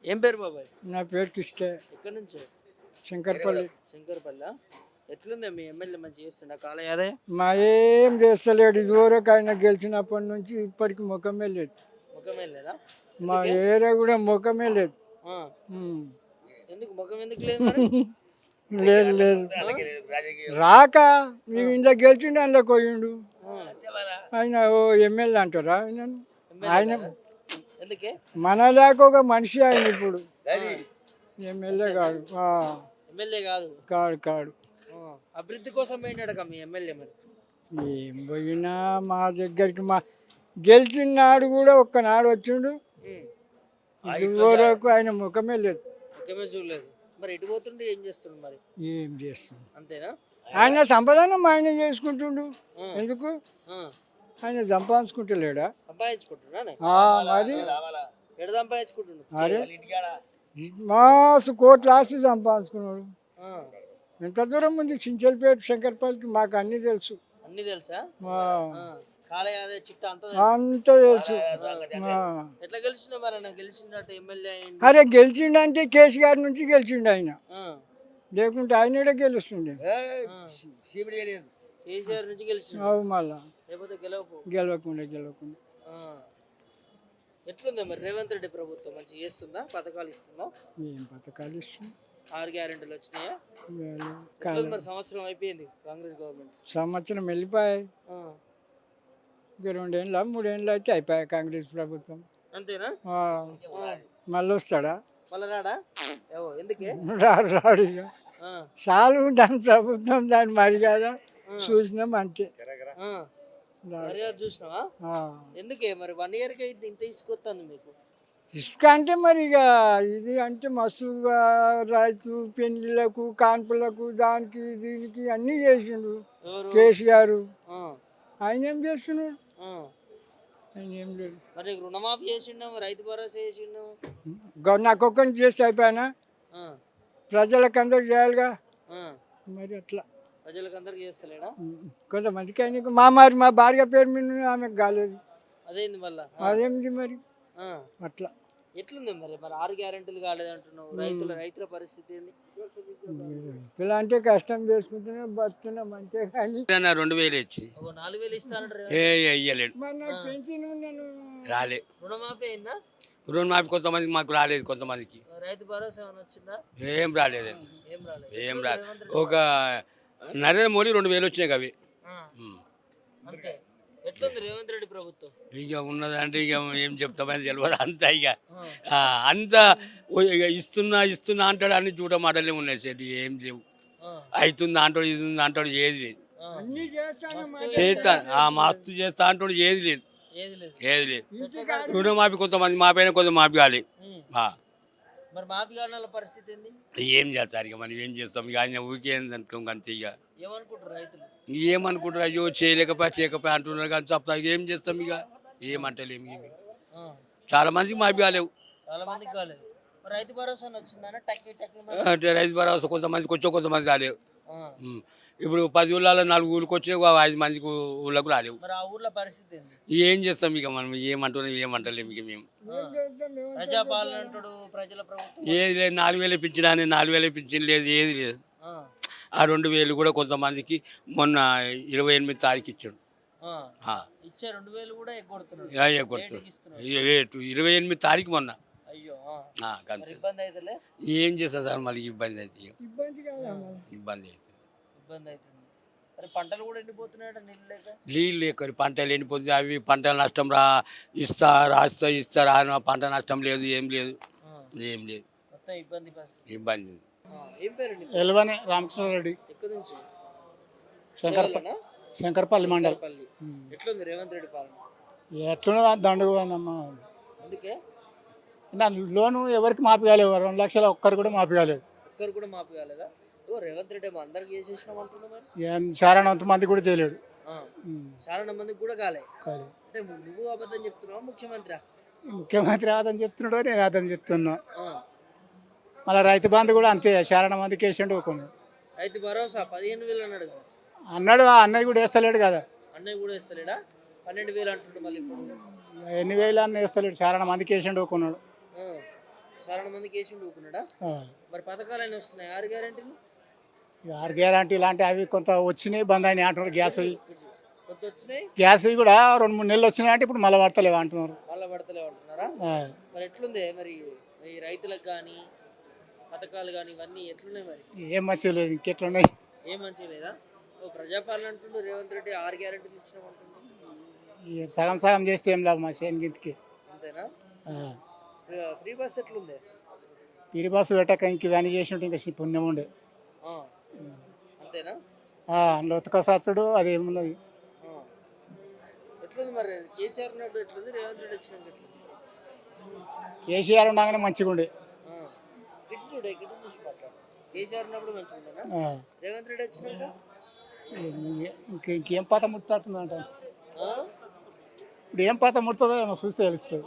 ఏం పేరు బాబాయ్? నా పేరు కిష్టే ఎక్కడి నుంచి? శంకర్పల్లి. శంకర్పల్లి. ఎట్లుంది మీ ఎమ్మెల్యే మంచి చేస్తున్నా కాల యాదయ్య? మా ఏం చేస్తలేడు, ఇదివరకు ఆయన గెలిచినప్పటి నుంచి ఇప్పటికి ముఖమే లేదు. ముఖమే లేదా? మా ఏరియా కూడా ముఖమే లేదు. ఆ, ఉమ్. ఎందుకు ముఖం ఎందుకు లేదు మరి? లేదు లేదు రాక నువ్వు ఇంట్లో గెలిచిండు, అందులో పోయిండు. ఆ, ఆయన ఓ ఎమ్మెల్యే అంటారా ఆయనను? ఎమ్మెల్యే ఆయన కదా? ఎందుకే? మన దాకా ఒక మనిషి ఆయన ఇప్పుడు ఎమ్మెల్యే కాడు. ఎమ్మెల్యే కాదు. కాడు కాడు. ఆ, అభివృద్ధి కోసం పోయినాడు మీ ఎమ్మెల్యే మరి. ఏం పోయినా మా దగ్గరికి మా గెలిచిన నాడు కూడా ఒక్కనాడు వచ్చిండు. ఉమ్, ఇదివరకు ఆయన ముఖమే లేదు. ముఖమే చూడలేదు. మరి ఎటు పోతుండే ఏం చేస్తుండు మరి? ఏం చేస్తాం, అంతేనా? ఆయన సంపాదన ఆయన చేసుకుంటుండు. ఆ, ఎందుకు ఆ, ఆయన సంపాదించుకుంటలేడా? సంపాదించుకుంటున్నా? మరి ఎటు సంపాదించుకుంటుండు? అరే మాసు కోట్ల ఆస్తి సంపాదించుకున్నాడు. ఆ, ఎంత దూరం ఉంది చించలపేట శంకర్పల్లికి, మాకు అన్నీ తెలుసు. అన్ని తెలుసా? ఆ, ఆ, కాల యాదయ్య చిట్ట అంతా అంత తెలుసు. ఆ. ఎట్లా గెలిచిందో మరి అన్న గెలిచిందట ఎమ్మెల్యే అయింది. అరే గెలిచిండంటే కేసీఆర్ నుంచి గెలిచిండు ఆయన, ఆ, లేకుంటే ఆయన గెలుస్తుండే. కేసీఆర్ నుంచి గెలిచిండు. అవు మళ్ళా లేకపోతే గెలవకు. గెలవకుండా. ఆ, ఎట్లుంది మరి రేవంత్ రెడ్డి ప్రభుత్వం మంచి చేస్తుందా? పథకాలు ఇస్తుందా? ఏం పథకాలు ఇస్తుంది? 6 గ్యారెంటీలు వచ్చినాయా? ఎట్లుంది కాలం మరి? సంవత్సరం అయిపోయింది కాంగ్రెస్ గవర్నమెంట్. సంవత్సరం వెళ్ళిపోయాయి. ఆ, ఇక 2 ఏళ్ళ 3 ఏళ్ళు అయితే అయిపోయాయి కాంగ్రెస్ ప్రభుత్వం. అంతేనా? ఆ, ఆ, మళ్ళీ వస్తాడా? మళ్ళా రాడా? ఏవో ఎందుకే? రాడు ఇక. ఆ, చాలు దాని ప్రభుత్వం, దాని మర్యాద ఆ, చూసినాం అంతే. ఆ, రాడు. మర్యాద చూసినావా? ఆ. ఎందుకే మరి 1 ఇయర్కి ఇంత తీసుకొస్తాను మీకు? ఇసుక అంటే మరి ఇక ఇది అంటే మస్తుగా రైతు పెళ్లిళ్ళకు కాన్పులకు దానికి దీనికి అన్నీ చేసిండు ఎవరు? కేసీఆర్. ఆ, ఆయన ఏం చేస్తున్నాడు? ఆ. ఆయన ఏం లేదు. మరి నీకు రుణమాఫీ చేసిండు, రైతు భరోసా చేసిండు. నాకు ఒక్కరిని చేస్తే అయిపోయానా? ఆ, ప్రజలకు అందరికి చేయాలిగా. ఆ. మరి అట్లా ప్రజలకు అందరికి చేస్తలేడా? కొంతమందికి ఆయన మా భార్య పేరు మీద ఆమెకు కాలేదు. అదేంది మళ్ళా? అదేమిటి మరి ఆ, అట్లా. ఎట్లుంది మరి 6 గ్యారెంటీలు కాలేదు అంటున్నావు. రైతుల పరిస్థితి ఏంది? ఇలా అంటే కష్టం చేసుకుంటూనే బతున్నాం అంతే కానీ 2000 ఇచ్చి ఒక 4,000 ఇస్తానంటారు. ఇయ్యలేడు, మరి నాకు పెన్షన్ నేను రాలే. రుణమాఫీ అయిందా? రుణమాఫీ కొంతమందికి మాకు రాలేదు, కొంతమందికి రైతు భరోసా ఏమైనా వచ్చిందా? ఏం రాలేదు, ఏం రాలేదు. ఏం ఎట్లుంది రాలేదు. రేవంత్ రెడ్డి? ఒక నరేంద్ర మోడీ 2000 వచ్చినాయి అవి. ఆ, అంతే. ఎట్లుంది రేవంత్ రెడ్డి ప్రభుత్వం? ఇక ఉన్నదంటే ఇక ఏం చెప్తామని తెలియదు అంతా. ఇక ఆ, అంతా ఇక ఇస్తున్నా అంటాడు, అన్ని చూడ మాటలే ఉన్నాయి సెట్, ఏం లేవు. ఆ, అవుతుందా అంటాడు, ఇది ఉంది అంటాడు, ఏది లేదు. ఆ. అన్నీ చేస్తాను చేస్తా మస్తు చేస్తా అంటాడు, ఏది లేదు, ఏది లేదు. ఏది లేదు. ఎట్లా? రుణమాఫీ కొంతమంది మాపైన కొంత మాఫీ కాలే. ఉమ్. ఆ. మరి మాఫీ కారణాల పరిస్థితి ఏంది? ఏం చేస్తారు ఇక మనం ఏం చేస్తాం, ఇక ఆయన ఊరికే అనుకోం అంతే. ఇక ఏమనుకుంటారు రైతులు? ఏమనుకుంటారు, అయ్యో చేయలేకపోయా అంటున్నారు కానీ చెప్తా, ఏం చేస్తాం ఇక ఏమంటలేము. ఆ, చాలా మందికి మాఫీ కాలేవు. చాలా మందికి కాలేదు. మరి రైతు భరోసా వచ్చిందన్న టక్కి టక్కి అంటే రైతు భరోసా కొంతమందికి వచ్చో కొంతమంది రాలేవు. ఆ, ఇప్పుడు 10 ఊళ్ళలో 4 ఊళ్ళకి వచ్చే 5 మందికి ఊళ్ళకు రాలేవు. మరి ఆ ఊర్లో పరిస్థితి ఏంది? ఏం చేస్తాం ఇక మనం, ఏమంటున్నాం ఏమంటలేము ఇక మేము. ప్రజాపాలన అంటాడు, ప్రజల ప్రభుత్వం. ఏది లేదు, 4000 పింఛన్ 4000 పింఛన్ లేదు, ఏది లేదు. ఆ, ఆ 2000 కూడా కొంతమందికి మొన్న 28 తారీఖు ఇచ్చాడు. ఆ. ఇచ్చే 2,000 కూడా ఎగ్గొడుతున్నాడు. కొడుతుంది రేటుకి ఇస్తున్నాడు. రేటు 28 తారీఖు మొన్న. అయ్యో. అంతే. మరి ఇబ్బంది అవుతుందిలే. ఏం చేస్తా సార్, మళ్ళీ ఇబ్బంది అవుతుంది, ఇబ్బంది కాదా? ఇబ్బంది అవుతుంది. ఇబ్బంది అవుతుంది. మరి పంటలు కూడా ఎండిపోతున్నాయట నీళ్ళు లేక. నీళ్ళు లేక పంటలు ఎండిపోతుంది, అవి పంటల నష్టం రాస్తా రాను, పంట నష్టం లేదు, ఏం లేదు, ఆ, ఏం లేదు, మొత్తం ఇబ్బంది పరిస్థితి. ఇబ్బంది. ఆ, ఏం పేరండి? ఎల్వని రామకృష్ణారెడ్డి, ఎక్కడి నుంచి? శంకర్పల్లి శంకర్పల్లి మండల్. పల్లి. ఎట్లుంది రేవంత్ రెడ్డి పాలన? ఎట్లున్నదా దండుగా పోయిందమ్మా. అందుకే నా లోను ఎవరికి మాఫీ కాలేవు, 2 లక్షలు ఒక్కరు కూడా మాఫీ కాలేదు. ఒక్కరు కూడా మాఫీ కాలేదా? ఓ రేవంత్ రెడ్డి ఏమో అందరికి చేసేసినాం అంటున్నా మరి. ఏం చారణంత మంది కూడా చేయలేడు. ఆ, చాలా మందికి కూడా కాలే. కాలేదు. అంటే నువ్వు అబద్ధం చెప్తున్నావా ముఖ్యమంత్రి? ముఖ్యమంత్రి అతను చెప్తున్నాడు, నేను అతను చెప్తున్నా. ఆ, మళ్ళీ రైతు బంధు కూడా అంతే, చారణ మందికి వేసిండు కొన్ని. రైతు భరోసా 15,000 అన్నాడు కదా. అన్నాడు, ఆ అన్నయ్య కూడా వేస్తలేడు కదా. అన్నయ్య కూడా ఇస్తలేడా? 12,000 అంటుండు మళ్ళీ ఇప్పుడు. ఎన్ని వేలు అన్న వేస్తలేడు, చారణ మందికి వేసిండు కొన్నాడు. ఆ, చాలా మందికి వేసి ఊకున్నాడా? ఆ. మరి పథకాలన్నీ వస్తున్నాయి 6 గ్యారెంటీలు ఈ 6 గ్యారంటీ లాంటి అవి కొంత వచ్చినాయి బంద్ అయినాయి అంటున్నారు. గ్యాస్ కొత్త వచ్చినాయి గ్యాస్ కూడా 2-3 నెలలు వచ్చినాయి అంటే ఇప్పుడు మళ్ళీ పడతలేవు అంటున్నారు. మళ్ళా పడతలేవు అంటున్నారా? ఆ. మరి ఎట్లుంది మరి ఈ రైతులకు కానీ పథకాలు కానీ ఇవన్నీ ఎట్లున్నాయి మరి? ఏం మంచిగా లేదు, ఇంకెట్లున్నాయి. ఏం మంచిగా లేదా? ఓ ప్రజాపాలన అంటుండు రేవంత్ రెడ్డి 6 గ్యారెంటీలు ఇచ్చినామంటుండు. ఈ సగం సగం చేస్తే ఏం లాభం మా శనిగింతికి. అంతేనా? ఫ్రీ బస్ ఎట్లుంది? పిరి బస్సు పెట్టక ఇంక ఇవన్నీ చేసి ఉంటే ఇంకా పుణ్యం ఉండే. ఆ. అంతేనా? అందులో ఉతకసచ్చుడు అదేమున్నది. ఆ. ఎట్లుంది మరి కేసీఆర్ నాడు ఎట్లుంది, రేవంత్ రెడ్డి వచ్చినాక ఎట్లుంది? కేసీఆర్ ఉండగానే మంచిగా ఉండే. ఆ. ఇటు చూడే ఇటు చూసి మాట్లాడు. కేసీఆర్ ఉన్నప్పుడు మంచిగా ఉండేనా? ఆ. రేవంత్ రెడ్డి వచ్చినాక ఇంకేం పాత ముట్టట్టుందంట. ఆ? ఇప్పుడు ఏం పాత ముడుతుందో ఏమో చూస్తే తెలుస్తుంది.